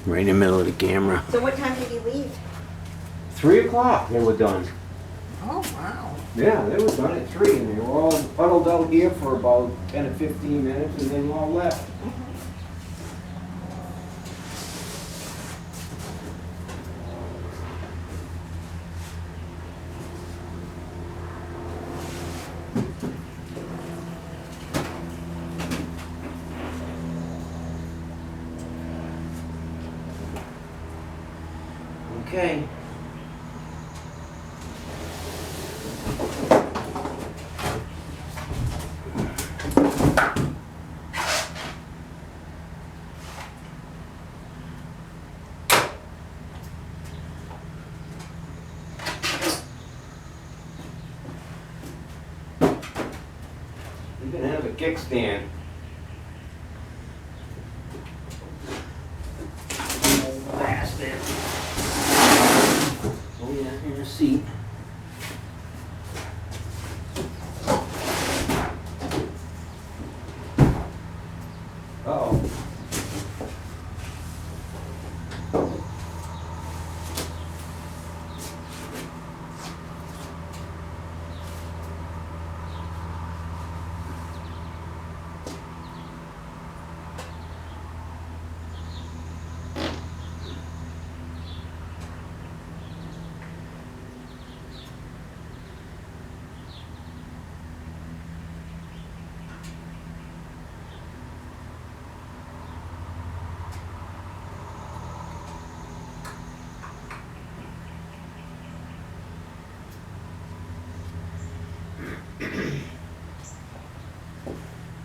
Right in the middle of the camera. So what time did he leave? 3 o'clock they were done. Oh, wow. Yeah, they were done at 3, and they were all huddled out here for about 10 or 15 minutes, and then all left. Okay. You can have a kickstand. Bastard. Oh yeah, in the seat. Uh-oh.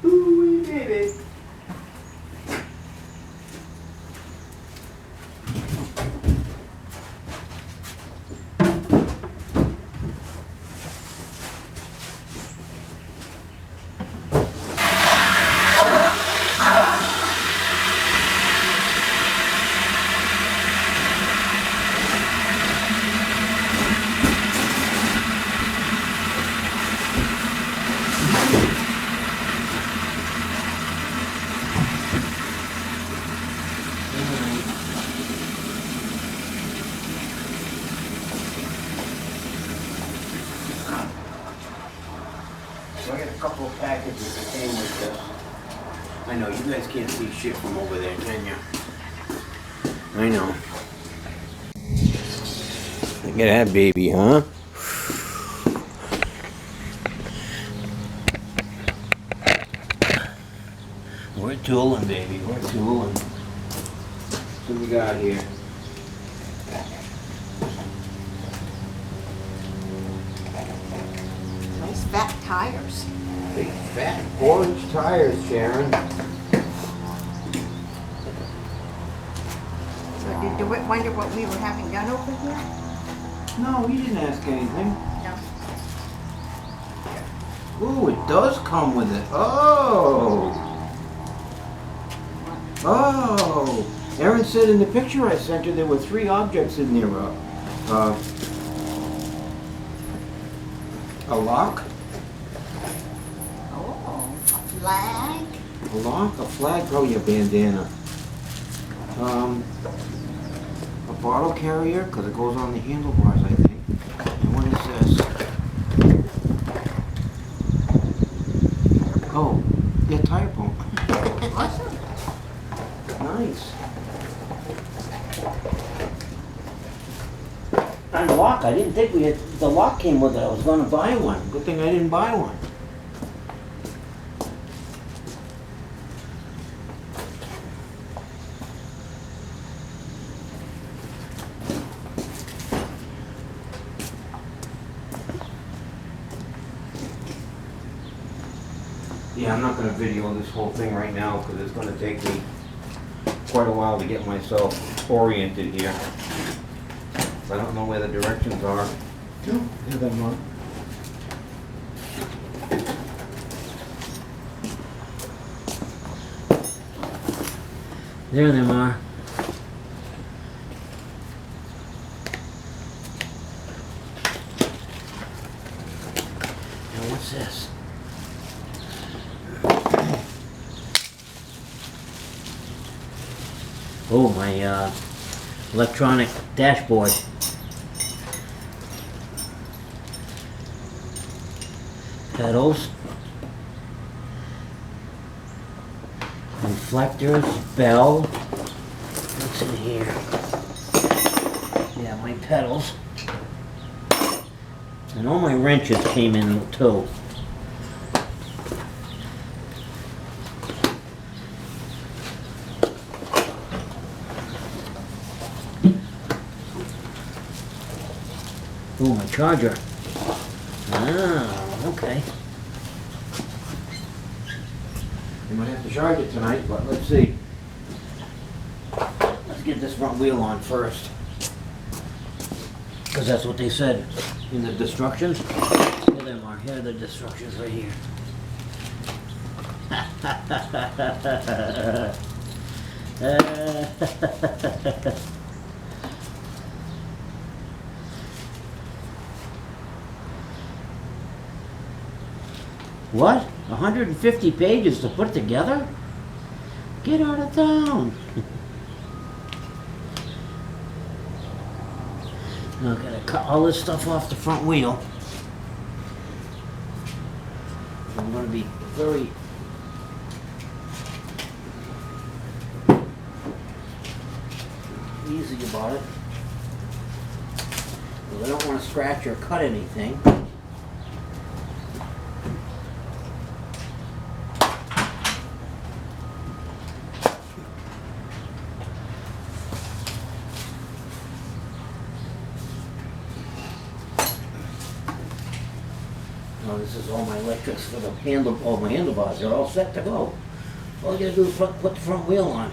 Ooh, baby. So I got a couple of packages that came with this. I know, you guys can't see shit from over there, can you? I know. Look at that baby, huh? We're tooling, baby. We're tooling. What we got here? Nice fat tires. Big fat orange tires, Sharon. So did you wonder what we were having done over here? No, you didn't ask anything. No. Ooh, it does come with it. Oh! Oh! Erin said in the picture I sent her there were 3 objects in there. A lock, Oh, a flag. a lock, a flag, probably a bandana. A bottle carrier, because it goes on the handlebars, I think. And what is this? Oh, yeah, tire pump. Awesome. Nice. And lock, I didn't think we had, the lock came with it, I was gonna buy one. Good thing I didn't buy one. Yeah, I'm not gonna video this whole thing right now, because it's gonna take me quite a while to get myself oriented here. I don't know where the directions are. No, here they are. There they are. Now what's this? Oh, my electronic dashboard. Pedals. Reflectors, bell. What's in here? Yeah, my pedals. And all my wrenches came in too. Oh, my charger. Ah, okay. You might have to charge it tonight, but let's see. Let's get this front wheel on first. Because that's what they said in the instructions. Here they are. Here are the instructions right here. What? 150 pages to put together? Get out of town. Now I gotta cut all this stuff off the front wheel. I'm gonna be very easy about it. Because I don't want to scratch or cut anything. Now this is all my electrics for the all my handlebars. They're all set to go. All you gotta do is put the front wheel on.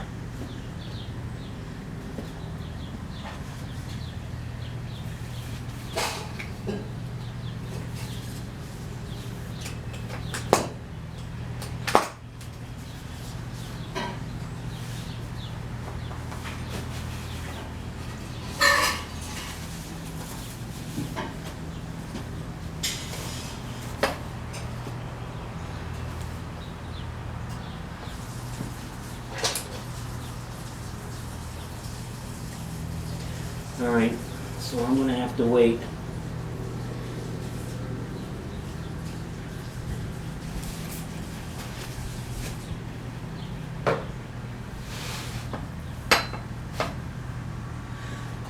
Alright, so I'm gonna have to wait.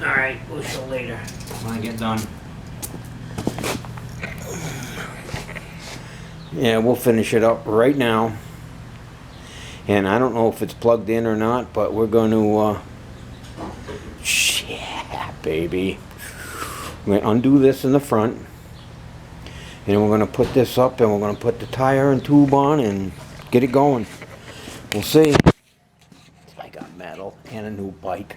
Alright, we'll show later when I get done. Yeah, we'll finish it up right now. And I don't know if it's plugged in or not, but we're going to, yeah, baby. We're going to undo this in the front. And then we're going to put this up and we're going to put the tire and tube on and get it going. We'll see. I got metal and a new bike.